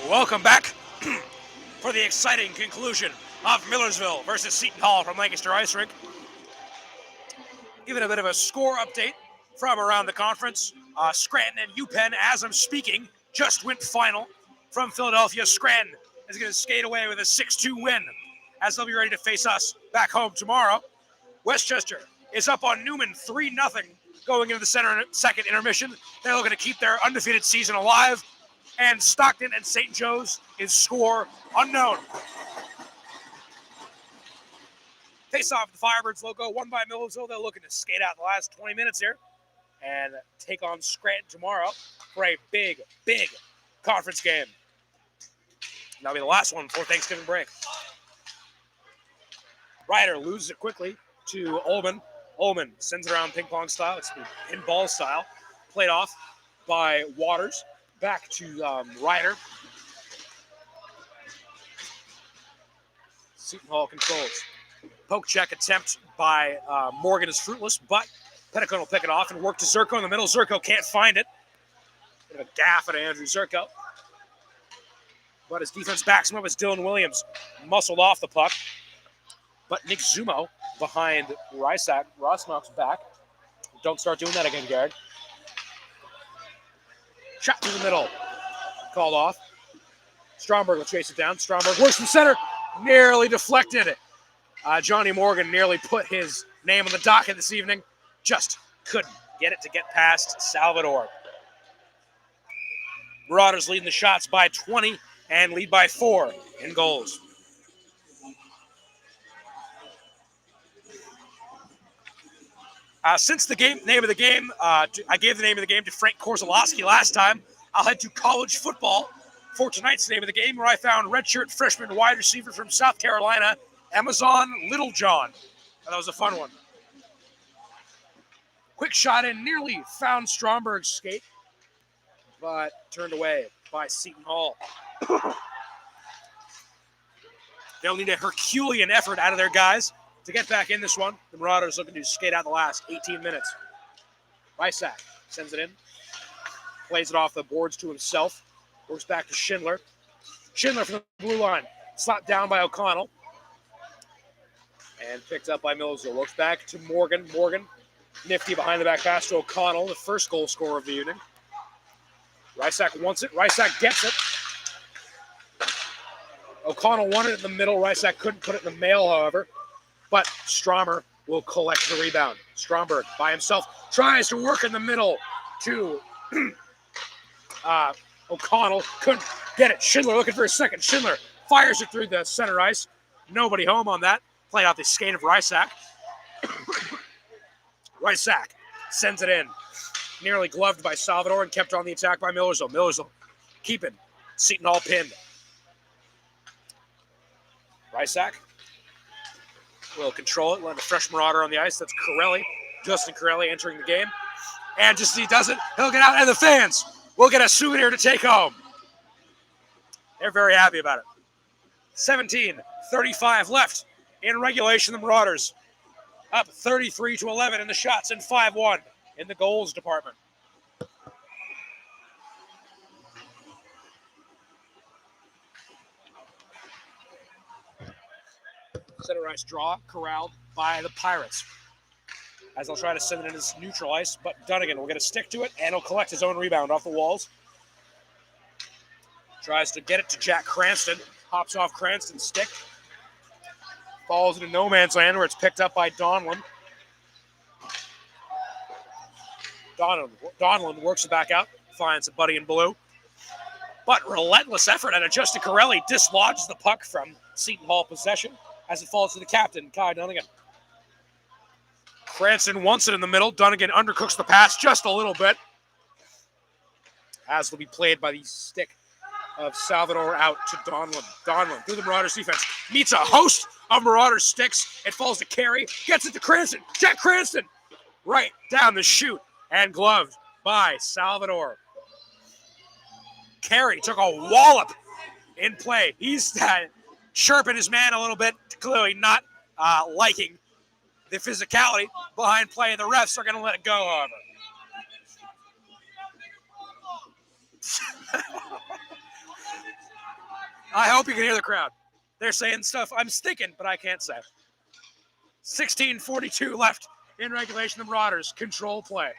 Welcome back for the exciting conclusion of Millersville versus Seton Hall from Lancaster Ice Rink. Giving a bit of a score update from around the conference. Scranton and UPenn, as I'm speaking, just went final from Philadelphia. Scranton is going to skate away with a 6-2 win as they'll be ready to face us back home tomorrow. Westchester is up on Newman 3-0 going into the second intermission. They're looking to keep their undefeated season alive. And Stockton and St. Joe's is score unknown. Face off the Firebirds logo, won by Millersville. They're looking to skate out the last 20 minutes here and take on Scranton tomorrow for a big, big conference game. That'll be the last one before Thanksgiving break. Ryder loses it quickly to Ullman. Ullman sends it around ping pong style. It's pinball style. Played off by Waters. Back to Ryder. Seton Hall controls. Poke check attempt by Morgan is fruitless, but Petticone will pick it off and work to Zerko in the middle. Zerko can't find it. Bit of a gaff at Andrew Zerko. But his defense backs him up as Dylan Williams muscled off the puck. But Nick Zumo behind Rysak. Rossnock's back. Don't start doing that again, Garrett. Shot through the middle. Called off. Stromberg will chase it down. Stromberg works from center. Nearly deflected it. Johnny Morgan nearly put his name on the docket this evening. Just couldn't get it to get past Salvador. Marauders leading the shots by 20 and lead by 4 in goals. Since the name of the game, I gave the name of the game to Frank Korzalowski last time, I'll head to college football for tonight's name of the game, where I found redshirt freshman wide receiver from South Carolina, Amazon Littlejohn. That was a fun one. Quick shot in, nearly found Stromberg's skate, but turned away by Seton Hall. They'll need a Herculean effort out of their guys to get back in this one. The Marauders looking to skate out the last 18 minutes. Rysak sends it in. Plays it off the boards to himself. Works back to Schindler. Schindler from the blue line. Slapped down by O'Connell. And picked up by Millersville. Works back to Morgan. Morgan, nifty behind the back pass to O'Connell, the first goal scorer of the evening. Rysak wants it. Rysak gets it. O'Connell wanted it in the middle. Rysak couldn't put it in the mail, however. But Stromer will collect the rebound. Stromberg by himself tries to work in the middle to O'Connell. Couldn't get it. Schindler looking for a second. Schindler fires it through the center ice. Nobody home on that. Played out the skate of Rysak. Rysak sends it in. Nearly gloved by Salvador and kept on the attack by Millersville. Millersville keeping Seton Hall pinned. Rysak will control it, letting a fresh Marauder on the ice. That's Corelli, Justin Corelli entering the game. And just as he does it, he'll get out, and the fans will get a souvenir to take home. They're very happy about it. 17:35 left in regulation. The Marauders up 33-11 in the shots and 5-1 in the goals department. Center ice draw, corralled by the Pirates. As they'll try to send it in his neutral ice, but Dunnigan will get a stick to it, and he'll collect his own rebound off the walls. Tries to get it to Jack Cranston. Hops off Cranston's stick. Falls into no man's land, where it's picked up by Donlin. Donlin works it back out, finds a buddy in blue. But relentless effort, and Justin Corelli dislodges the puck from Seton Hall possession as it falls to the captain, Kai Dunnigan. Cranston wants it in the middle. Dunnigan undercooks the pass just a little bit, as will be played by the stick of Salvador out to Donlin. Donlin, through the Marauders defense, meets a host of Marauders sticks. It falls to Carey, gets it to Cranston. Jack Cranston, right down the chute, and gloved by Salvador. Carey took a wallop in play. He's chirping his man a little bit, clearly not liking the physicality behind play. The refs are going to let it go, however. I hope you can hear the crowd. They're saying stuff I'm stinking, but I can't say. 16:42 left in regulation. The Marauders control play.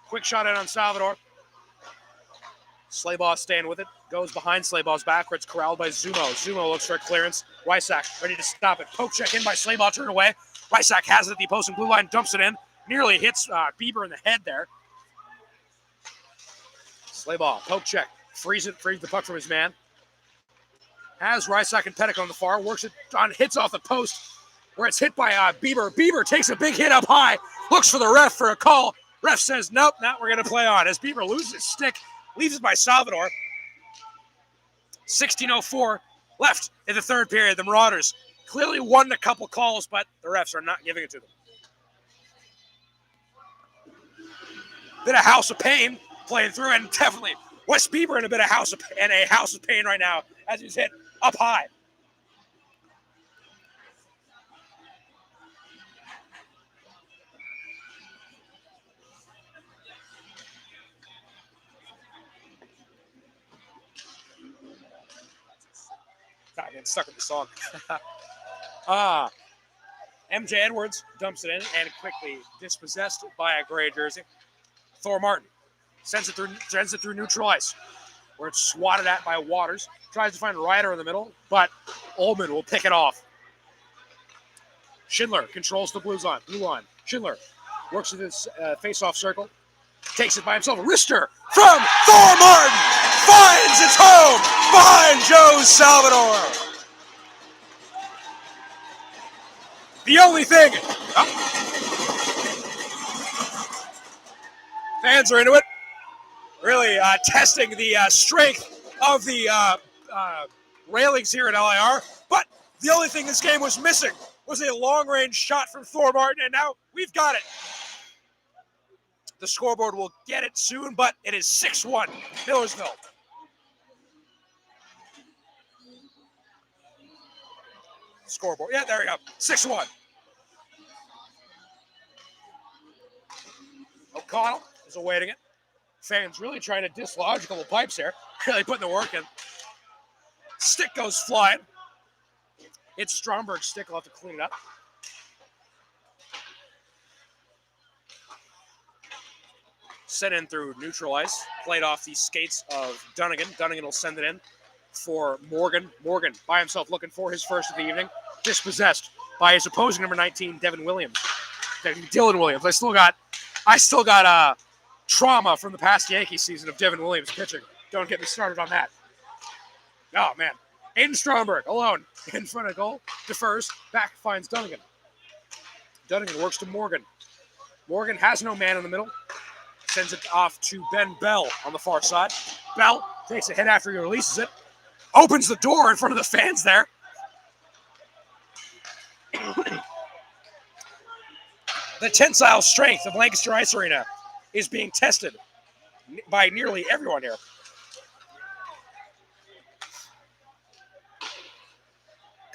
Quick shot in on Salvador. Slaybaugh staying with it. Goes behind Slaybaugh's back where it's corralled by Zumo. Zumo looks for a clearance. Rysak ready to stop it. Poke check in by Slaybaugh, turn away. Rysak has it at the opposing blue line, dumps it in. Nearly hits Bieber in the head there. Slaybaugh, poke check. Frees the puck from his man. Has Rysak and Pettick on the far. Works it on, hits off the post where it's hit by Bieber. Bieber takes a big hit up high. Looks for the ref for a call. Ref says, nope, not we're going to play on. As Bieber loses his stick, leaves it by Salvador. 16:04 left in the third period. The Marauders clearly won a couple calls, but the refs are not giving it to them. Bit of House of Pain playing through, and definitely Wes Bieber in a house of pain right now as he's hit up high. God, getting stuck with the song. MJ Edwards dumps it in and quickly dispossessed by a gray jersey. Thor Martin sends it through neutral ice, where it's swatted at by Waters. Tries to find Ryder in the middle, but Ullman will pick it off. Schindler controls the blue line. Schindler works in his face-off circle. Takes it by himself. Rister from Thor Martin finds its home behind Joe Salvador. The only thing. Fans are into it. Really testing the strength of the railings here at LIR. But the only thing this game was missing was a long-range shot from Thor Martin, and now we've got it. The scoreboard will get it soon, but it is 6-1 Millersville. Scoreboard. Yeah, there we go. 6-1. O'Connell is awaiting it. Fans really trying to dislodge a couple pipes here. Really putting the work in. Stick goes flying. It's Stromberg's stick. We'll have to clean it up. Sent in through neutral ice. Played off the skates of Dunnigan. Dunnigan will send it in for Morgan. Morgan by himself looking for his first of the evening. Dispossessed by his opposing number 19, Dylan Williams. I still got trauma from the past Yankee season of Devin Williams pitching. Don't get me started on that. Oh, man. Aiden Stromberg, alone, in front of goal, defers, back finds Dunnigan. Dunnigan works to Morgan. Morgan has no man in the middle. Sends it off to Ben Bell on the far side. Bell takes a hit after he releases it. Opens the door in front of the fans there. The tensile strength of Lancaster Ice Arena is being tested by nearly everyone here.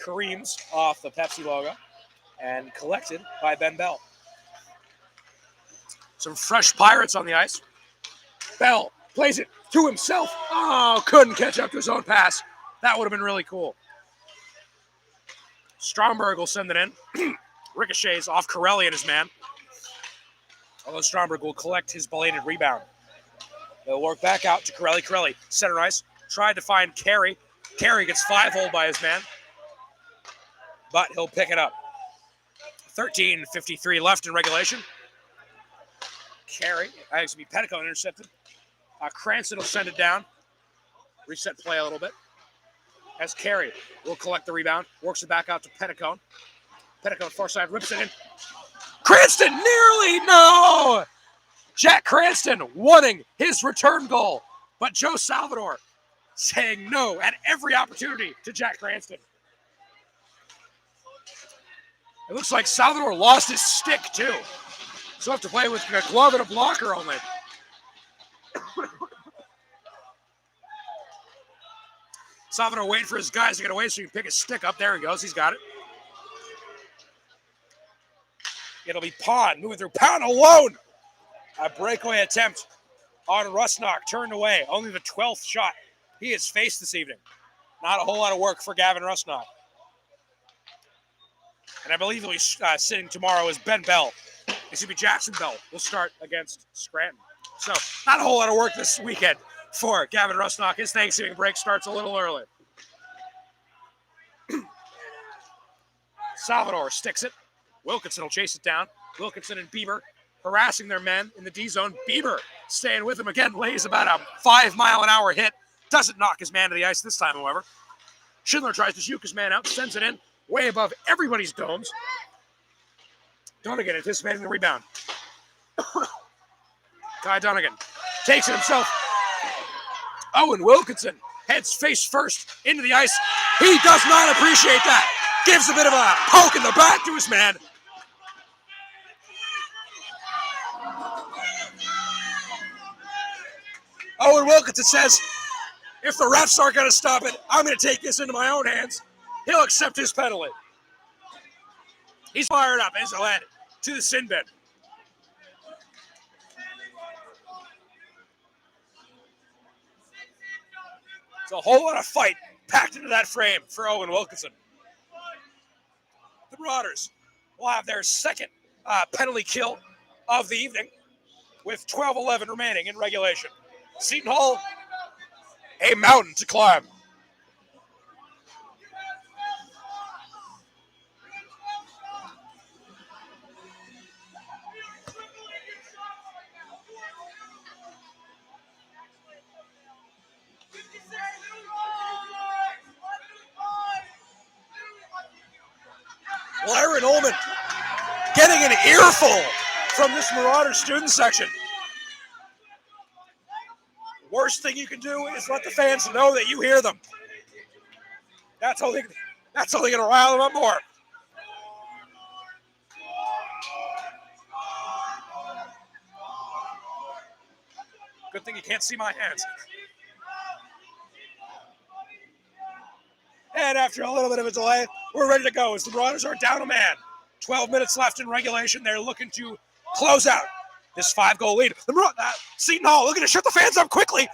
Kareem's off the Pepsi logo and collected by Ben Bell. Some fresh Pirates on the ice. Bell plays it to himself. Oh, couldn't catch up to his own pass. That would have been really cool. Stromberg will send it in. Ricochets off Corelli and his man. Although Stromberg will collect his belated rebound. They'll work back out to Corelli. Corelli, center ice. Tried to find Carey. Carey gets 5-holed by his man. But he'll pick it up. 13:53 left in regulation. Carey, Petticoat intercepted. Cranston will send it down. Reset play a little bit. As Carey will collect the rebound. Works it back out to Petticoat. Petticoat far side rips it in. Cranston nearly, no! Jack Cranston wanting his return goal. But Joe Salvador saying no at every opportunity to Jack Cranston. It looks like Salvador lost his stick too. So have to play with a glove and a blocker only. Salvador waiting for his guys to get away so he can pick his stick up. There he goes. He's got it. It'll be Pond moving through. Pond alone. A breakaway attempt on Rusnock. Turned away. Only the 12th shot he is faced this evening. Not a whole lot of work for Gavin Rusnock. And I believe he'll be sitting tomorrow is Ben Bell. It's going to be Jackson Bell. Will start against Scranton. So not a whole lot of work this weekend for Gavin Rusnock. His Thanksgiving break starts a little early. Salvador sticks it. Wilkinson will chase it down. Wilkinson and Bieber harassing their men in the D zone. Bieber staying with him again, lays about a 5-mile-an-hour hit. Doesn't knock his man to the ice this time, however. Schindler tries to juke his man out, sends it in, way above everybody's domes. Donegan anticipating the rebound. Kai Donegan takes it himself. Owen Wilkinson heads face first into the ice. He does not appreciate that. Gives a bit of a poke in the back to his man. Owen Wilkinson says, if the refs aren't going to stop it, I'm going to take this into my own hands. He'll accept his penalty. He's fired up as he'll head to the sin bin. It's a whole lot of fight packed into that frame for Owen Wilkinson. The Marauders will have their second penalty kill of the evening with 12:11 remaining in regulation. Seton Hall, a mountain to climb. Lyron Ullman getting an earful from this Marauder student section. Worst thing you can do is let the fans know that you hear them. That's only going to rile them up more. Good thing you can't see my hands. And after a little bit of a delay, we're ready to go as the Marauders are down a man. 12 minutes left in regulation. They're looking to close out this 5-goal lead. Seton Hall looking to shut the fans up quickly.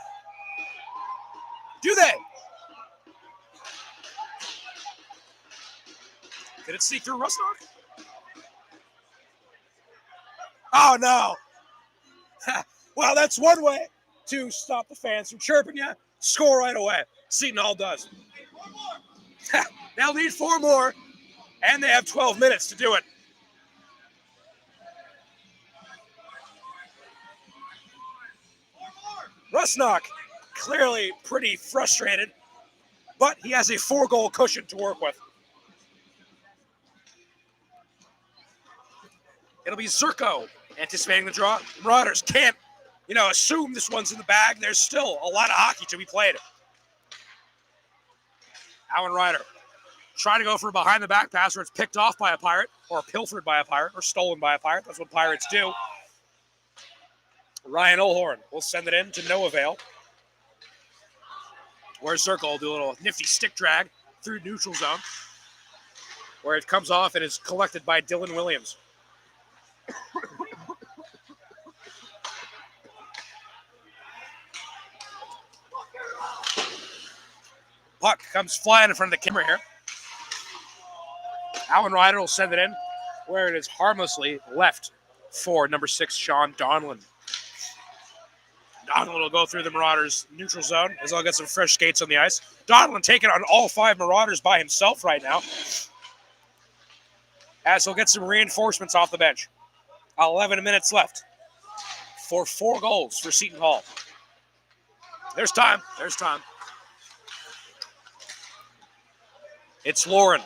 Do they? Did it sneak through Rusnock? Oh, no. Well, that's one way to stop the fans from chirping you. Score right away. Seton Hall does. They'll need 4 more, and they have 12 minutes to do it. Rusnock, clearly pretty frustrated, but he has a 4-goal cushion to work with. It'll be Zerko anticipating the draw. Marauders can't, assume this one's in the bag. There's still a lot of hockey to be played. Alan Ryder trying to go for a behind-the-back pass where it's picked off by a Pirate or pilfered by a Pirate or stolen by a Pirate. That's what Pirates do. Ryan Olhorn will send it in to no avail. Where Zerko will do a little nifty stick drag through neutral zone where it comes off and is collected by Dylan Williams. Puck comes flying in front of the camera here. Alan Ryder will send it in where it is harmlessly left for number 6, Sean Donlan. Donlan will go through the Marauders' neutral zone as I'll get some fresh skates on the ice. Donlan taking on all 5 Marauders by himself right now as he'll get some reinforcements off the bench. 11 minutes left for 4 goals for Seton Hall. There's time. It's Lauren.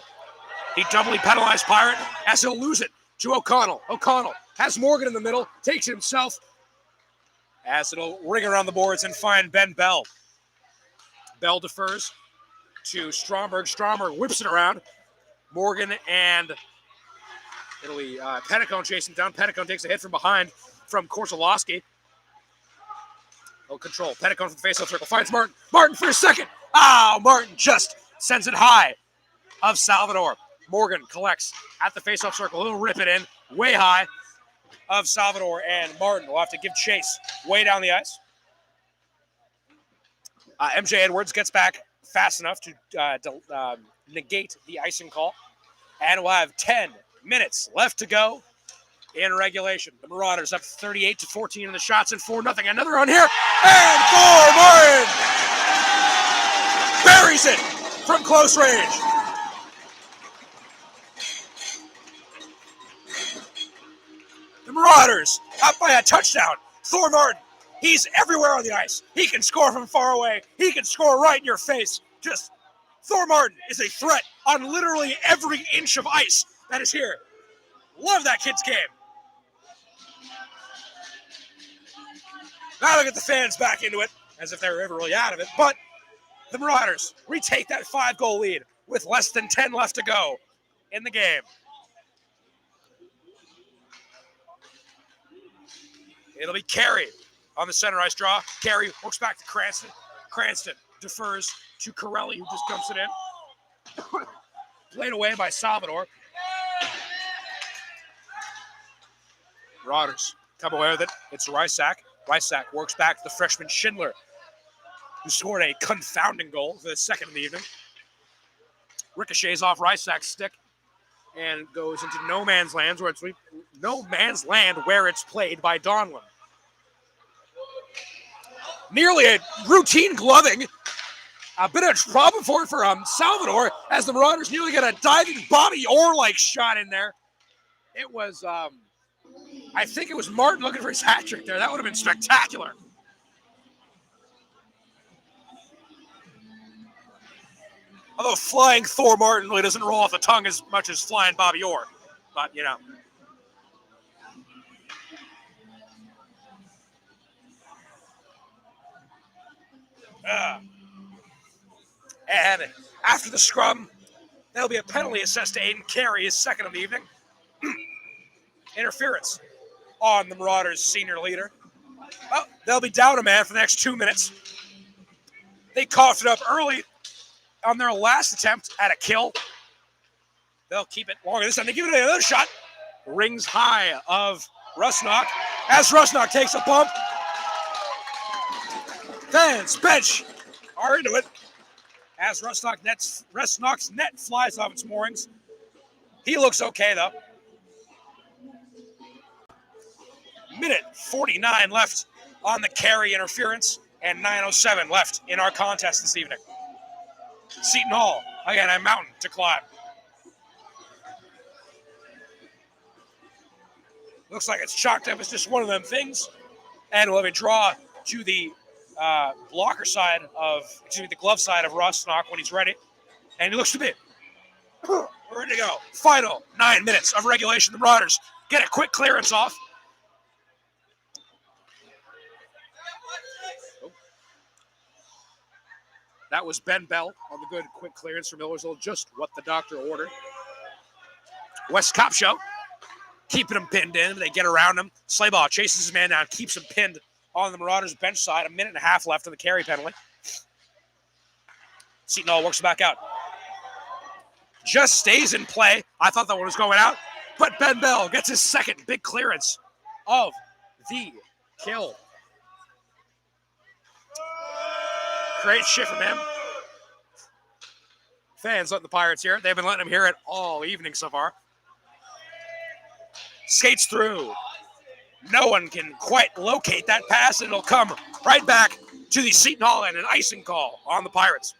He doubly penalized Pirate as he'll lose it to O'Connell. O'Connell has Morgan in the middle, takes it himself as it'll ring around the boards and find Ben Bell. Bell defers to Stromberg. Stromberg whips it around. Morgan and it'll be Petticone chasing down. Petticone takes a hit from behind from Korzelowski. He'll control. Petticone from the face-off circle finds Martin. Martin for a second. Martin just sends it high of Salvador. Morgan collects at the face-off circle. He'll rip it in way high of Salvador, and Martin will have to give chase way down the ice. MJ Edwards gets back fast enough to negate the icing call. And we'll have 10 minutes left to go in regulation. The Marauders up 38-14 in the shots and 4-0. Another run here. And Thor Martin buries it from close range. The Marauders up by a touchdown. Thor Martin, he's everywhere on the ice. He can score from far away. He can score right in your face. Thor Martin is a threat on literally every inch of ice that is here. Love that kid's game. Now look at the fans back into it, as if they were ever really out of it. But the Marauders retake that 5-goal lead with less than 10 left to go in the game. It'll be Carey on the center ice draw. Carey works back to Cranston. Cranston defers to Corelli, who just dumps it in. Played away by Salvador. Marauders come away with it. It's Rysak. Rysak works back to the freshman Schindler, who scored a confounding goal for the second of the evening. Ricochets off Rysak's stick and goes into no man's land where it's played by Donlin. Nearly a routine gloving. A bit of problem for Salvador as the Marauders nearly get a diving Bobby Orr-like shot in there. It was, I think it was Martin looking for his hat trick there. That would have been spectacular. Although flying Thor Martin really doesn't roll off the tongue as much as flying Bobby Orr. But, you know. And after the scrum, there'll be a penalty assessed to Aiden Carey, his second of the evening. Interference on the Marauders' senior leader. Well, they'll be down a man for the next 2 minutes. They coughed it up early on their last attempt at a kill. They'll keep it longer this time. They give it another shot. Rings high of Rusnock as Rusnock takes a bump. Fans, bench are into it as Rusnock's net flies off its moorings. He looks okay, though. Minute 49 left on the Carey interference and 9:07 left in our contest this evening. Seton Hall, again, a mountain to climb. Looks like it's chalked up as just one of them things. And we'll have a draw to the the glove side of Rusnock when he's ready. And he looks to be ready to go. Final 9 minutes of regulation. The Marauders get a quick clearance off. That was Ben Bell on the good quick clearance from Millersville, just what the doctor ordered. Wes Kopshow keeping him pinned in. They get around him. Slaybaugh chases his man down, keeps him pinned on the Marauders' bench side. 1.5 minutes left on the Carey penalty. Seton Hall works back out. Just stays in play. I thought that one was going out, but Ben Bell gets his second big clearance of the kill. Great shit from him. Fans letting the Pirates hear it. They've been letting them hear it all evening so far. Skates through. No one can quite locate that pass, and it'll come right back to the Seton Hall and an icing call on the Pirates.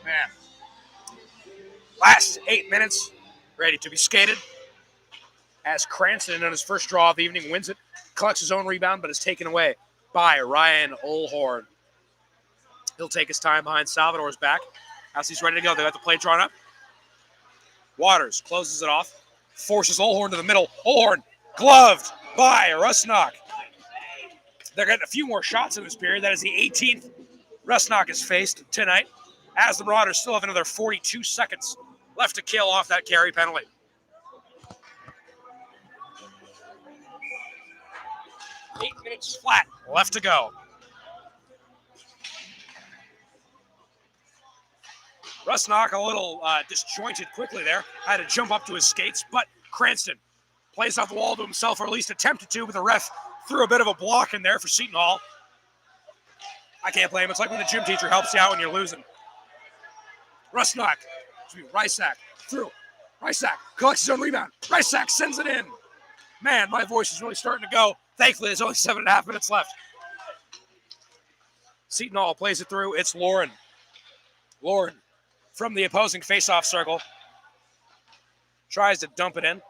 Man. Last 8 minutes, ready to be skated. As Cranston on his first draw of the evening wins it, collects his own rebound, but is taken away by Ryan Olhorn. He'll take his time behind Salvador's back as he's ready to go. They got the play drawn up. Waters closes it off, forces Olhorn to the middle. Olhorn gloved by Rusnock. They're getting a few more shots in this period. That is the 18th Rusnock has faced tonight, as the Marauders still have another 42 seconds left to kill off that Carey penalty. Eight minutes flat left to go. Rusnock a little disjointed quickly there. Had to jump up to his skates, but Cranston plays off the wall to himself, or at least attempted to, but the ref threw a bit of a block in there for Seton Hall. I can't blame him. It's like when the gym teacher helps you out when you're losing. Rusnock, Rysak, through. Rysak collects his own rebound. Rysak sends it in. Man, my voice is really starting to go. Thankfully, there's only 7.5 minutes left. Seton Hall plays it through. It's Lauren. Lauren from the opposing face-off circle. Tries to dump it in.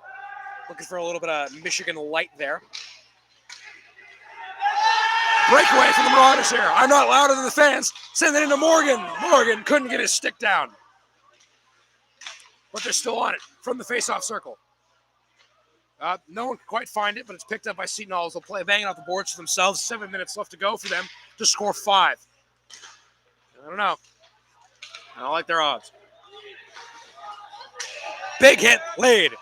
Looking for a little bit of Michigan light there. Breakaway from the Marauders here. I'm not louder than the fans. Send it into Morgan. Morgan couldn't get his stick down. But they're still on it from the face-off circle. No one can quite find it, but it's picked up by Seton Hall. They'll play banging off the boards for themselves. 7 minutes left to go for them to score 5. I don't know. I don't like their odds. Big hit laid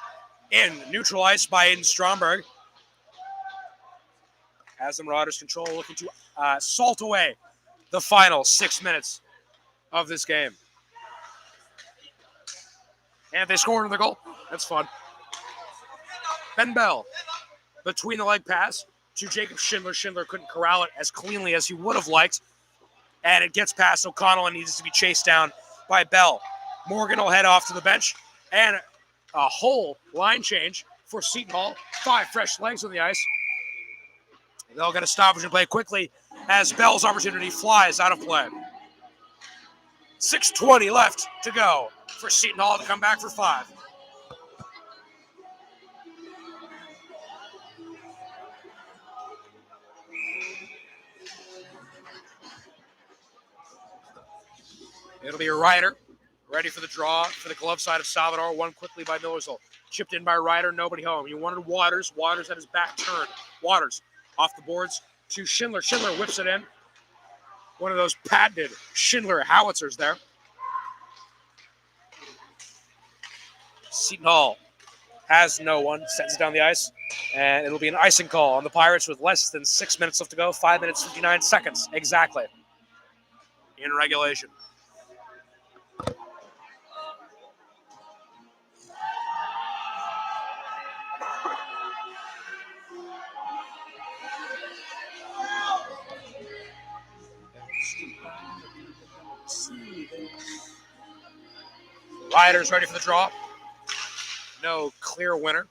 in neutral ice by Aiden Stromberg. As the Marauders control, looking to salt away the final 6 minutes of this game. And they score another goal. That's fun. Ben Bell, between the leg pass to Jacob Schindler. Schindler couldn't corral it as cleanly as he would have liked. And it gets past O'Connell and needs to be chased down by Bell. Morgan will head off to the bench. And a whole line change for Seton Hall. 5 fresh legs on the ice. They'll get a stoppage and play quickly as Bell's opportunity flies out of play. 6:20 left to go for Seton Hall to come back for 5. It'll be a Ryder, ready for the draw for the glove side of Salvador. Won quickly by Millersville. Chipped in by Ryder, nobody home. You wanted Waters. Waters had his back turned. Waters off the boards to Schindler. Schindler whips it in. One of those patented Schindler howitzers there. Seton Hall has no one, sends it down the ice, and it'll be an icing call on the Pirates with less than 6 minutes left to go. 5 minutes, 59 seconds exactly in regulation. Ryder's ready for the draw. No clear winner.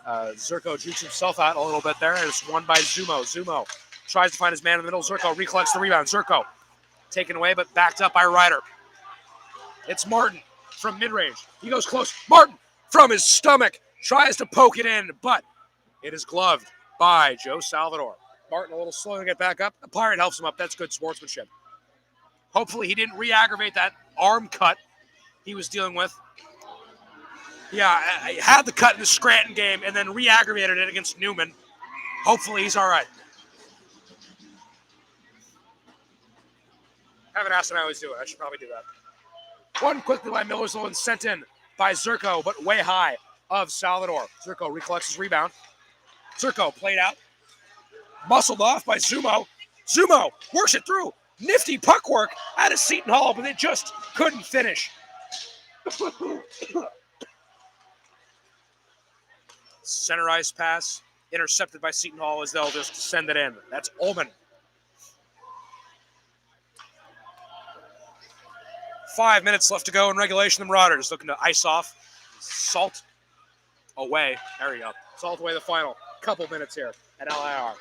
Zerko jukes himself out a little bit there. It's won by Zumo. Zumo tries to find his man in the middle. Zerko recollects the rebound. Zerko taken away, but backed up by Ryder. It's Martin from mid-range. He goes close. Martin from his stomach tries to poke it in, but it is gloved by Joe Salvador. Martin a little slow to get back up. The Pirate helps him up. That's good sportsmanship. Hopefully he didn't re-aggravate that arm cut he was dealing with. Yeah, I had the cut in the Scranton game and then re-aggravated it against Newman. Hopefully he's all right. Haven't asked him how he's doing. I should probably do that. One quickly by Millersville and sent in by Zerko, but way high of Salvador. Zerko recollects his rebound. Zerko played out. Muscled off by Zumo. Zumo works it through. Nifty puck work out of Seton Hall, but they just couldn't finish. Center ice pass intercepted by Seton Hall as they'll just send it in. That's Ullman. 5 minutes left to go in regulation. The Marauders looking to ice off. Salt away. There we go. Salt away the final couple minutes here at LIR.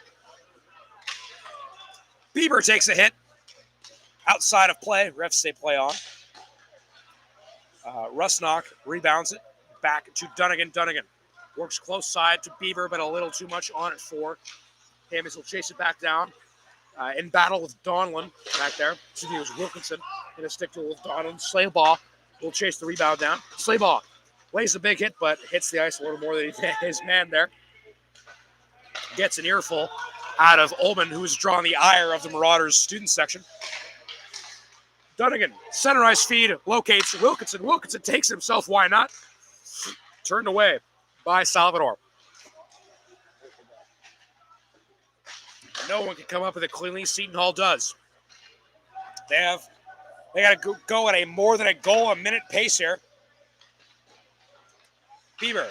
Bieber takes a hit. Outside of play. Refs say play on. Rusnock rebounds it. Back to Dunnigan. Dunnigan works close side to Bieber, but a little too much on it for him. He'll chase it back down. In battle with Donlin back there. Excuse me, it was Wilkinson in a stick duel with Donlin. Slaybaugh will chase the rebound down. Slaybaugh lays a big hit, but hits the ice a little more than his man there. Gets an earful out of Ullman, who is drawing the ire of the Marauders student section. Dunnigan, center ice feed, locates Wilkinson. Wilkinson takes it himself, why not? Turned away by Salvador. No one can come up with it cleanly. Seton Hall does. They have They got to go at a more than a goal a minute pace here. Bieber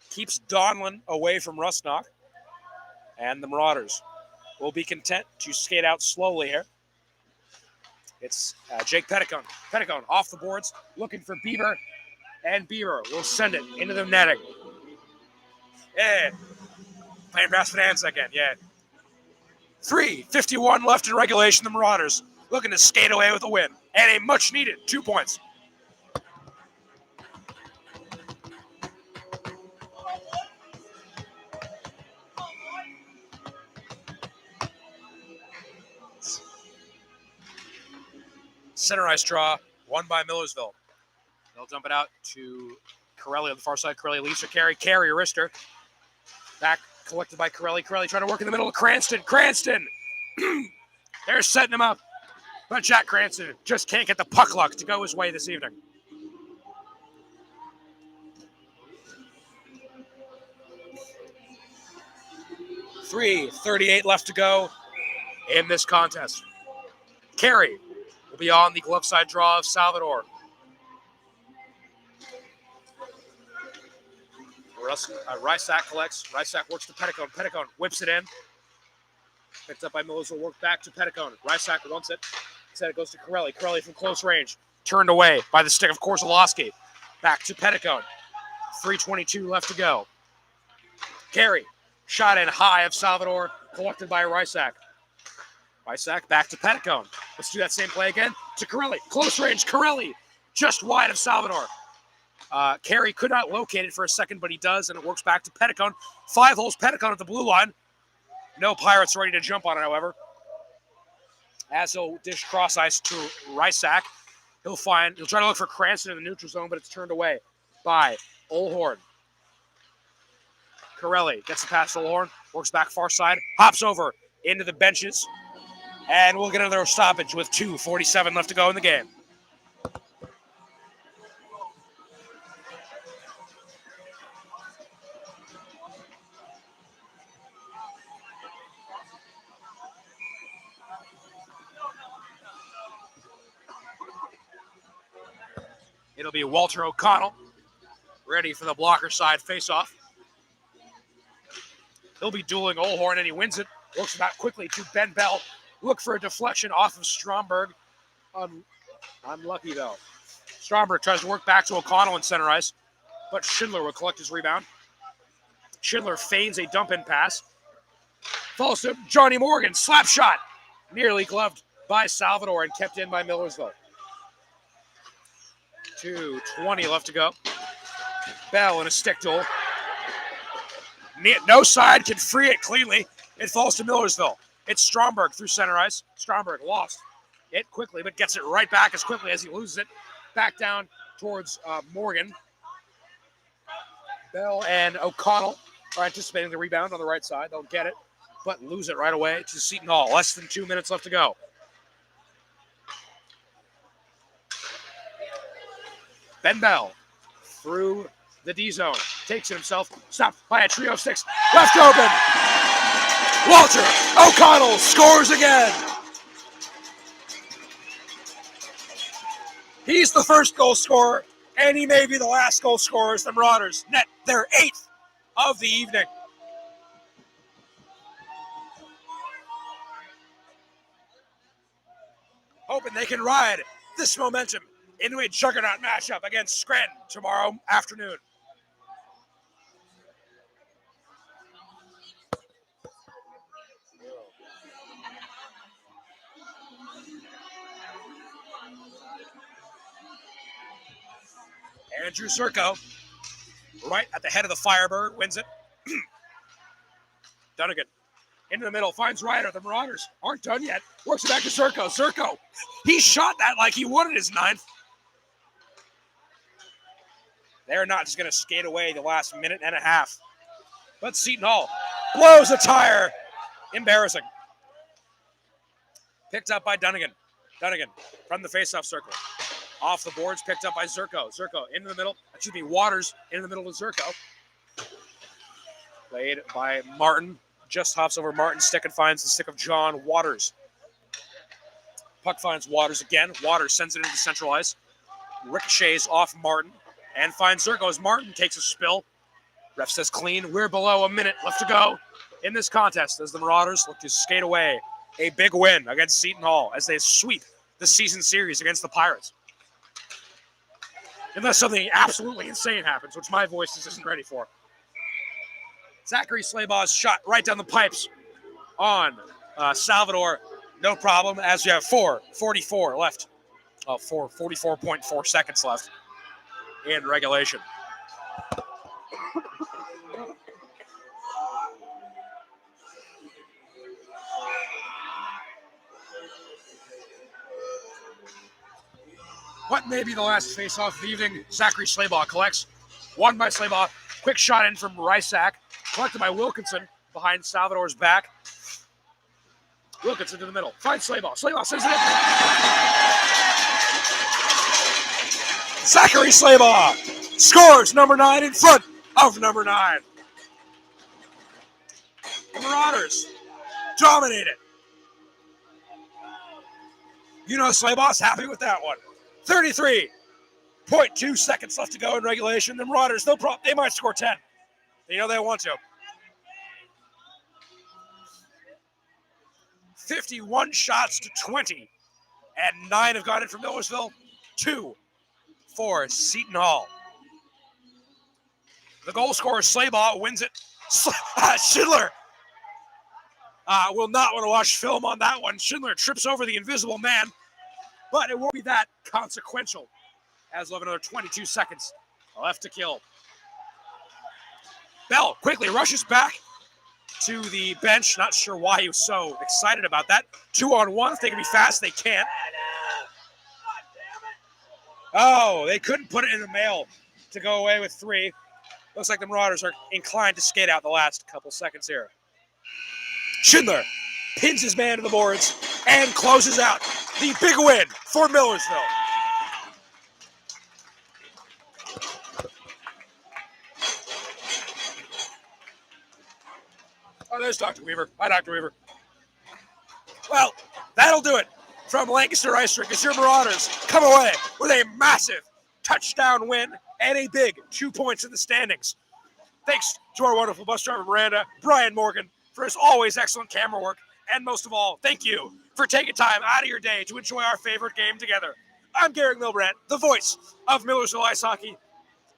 keeps Donlin away from Rustnock. And the Marauders will be content to skate out slowly here. It's Jake Petticone. Petticone off the boards, looking for Bieber. And Bieber will send it into the netting. Yeah. Playing Brass Finance again, yeah. 3:51 left in regulation. The Marauders looking to skate away with a win. And a much-needed 2 points. Center ice draw, won by Millersville. They'll dump it out to Corelli on the far side. Corelli leaves her carry. Carry, wrister. Back collected by Corelli. Corelli trying to work in the middle of Cranston. Cranston! They're setting him up. But Jack Cranston just can't get the puck luck to go his way this evening. .38 left to go in this contest. Carey will be on the glove side draw of Salvador. Rysack collects. Rysack works to Petticone. Petticone whips it in. Picked up by Millersville. Worked back to Petticone. Rysack wants it. Instead it goes to Corelli. Corelli from close range. Turned away by the stick of Korzelowski. Back to Petticone. 3:22 left to go. Carey. Shot in high of Salvador. Collected by Rysack. Rysack back to Petticone. Let's do that same play again. To Corelli. Close range. Corelli. Just wide of Salvador. Carey could not locate it for a second, but he does, and it works back to Petticone. 5 holes, Petticone at the blue line. No Pirates ready to jump on it, however. As he'll dish cross ice to Rysack. He'll try to look for Cranston in the neutral zone, but it's turned away by Olhorn. Corelli gets the pass to Olhorn, works back far side, hops over into the benches, and we'll get another stoppage with 2:47 left to go in the game. It'll be Walter O'Connell, ready for the blocker side faceoff. He'll be dueling Olhorn, and he wins it. Works back quickly to Ben Bell. Look for a deflection off of Stromberg. Unlucky, though. Stromberg tries to work back to O'Connell in center ice, but Schindler will collect his rebound. Schindler feigns a dump-in pass. Falls to Johnny Morgan. Slap shot. Nearly gloved by Salvador and kept in by Millersville. 2:20 left to go. Bell in a stick duel. No side can free it cleanly. It falls to Millersville. It's Stromberg through center ice. Stromberg lost it quickly, but gets it right back as quickly as he loses it. Back down towards Morgan. Bell and O'Connell are anticipating the rebound on the right side. They'll get it, but lose it right away to Seton Hall. Less than 2 minutes left to go. Ben Bell through the D zone. Takes it himself. Stopped by a trio of 6. Left open. Walter O'Connell scores again. He's the first goal scorer, and he may be the last goal scorer as the Marauders net their 8th of the evening. Hoping they can ride this momentum into a juggernaut matchup against Scranton tomorrow afternoon. Andrew Zirko, right at the head of the Firebird, wins it. Dunnigan into the middle, finds Ryder. The Marauders aren't done yet. Works it back to Zirko. Zirko, he shot that like he wanted his 9th. They're not just going to skate away the last minute and a half. But Seton Hall blows a tire. Embarrassing. Picked up by Dunnigan. Dunnigan from the faceoff circle. Off the boards, picked up by Zirko. Zirko into the middle. Waters into the middle of Zirko. Played by Martin. Just hops over Martin's stick and finds the stick of John Waters. Puck finds Waters again. Waters sends it into central ice. Ricochets off Martin and finds Zerko as Martin takes a spill. Ref says clean. We're below a minute left to go in this contest as the Marauders look to skate away a big win against Seton Hall as they sweep the season series against the Pirates. Unless something absolutely insane happens, which my voice just isn't ready for. Zachary Slaybaugh's shot right down the pipes on Salvador. No problem, as we have 4:44 left. 44.4 seconds left in regulation. What may be the last face-off of the evening? Zachary Slaybaugh collects. Won by Slaybaugh. Quick shot in from Rysak. Collected by Wilkinson behind Salvador's back. Wilkinson to the middle. Finds Slaybaugh. Slaybaugh sends it in. Zachary Slaybaugh scores number 9 in front of number 9. The Marauders dominate it. You know Slaybaugh's happy with that one. 33.2 seconds left to go in regulation. The Marauders, they might score 10. You know they want to. 51 shots to 20. And 9 have gone in from Millersville. 2 for Seton Hall. The goal scorer, Slaybaugh, wins it. Schindler will not want to watch film on that one. Schindler trips over the invisible man. But it won't be that consequential, as we'll have another 22 seconds left to kill. Bell quickly rushes back to the bench. Not sure why he was so excited about that. 2-on-1. If they can be fast, they can't. Oh, they couldn't put it in the mail to go away with 3. Looks like the Marauders are inclined to skate out the last couple seconds here. Schindler pins his man to the boards and closes out the big win for Millersville. Oh, there's Dr. Weaver. Hi, Dr. Weaver. Well, that'll do it from Lancaster Ice Rink as your Marauders come away with a massive touchdown win and a big 2 points in the standings. Thanks to our wonderful bus driver, Miranda, Brian Morgan, for his always excellent camera work. And most of all, thank you for taking time out of your day to enjoy our favorite game together. I'm Garrick Milbrandt, the voice of Millersville Ice Hockey,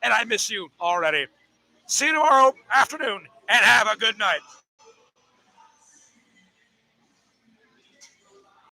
and I miss you already. See you tomorrow afternoon, and have a good night.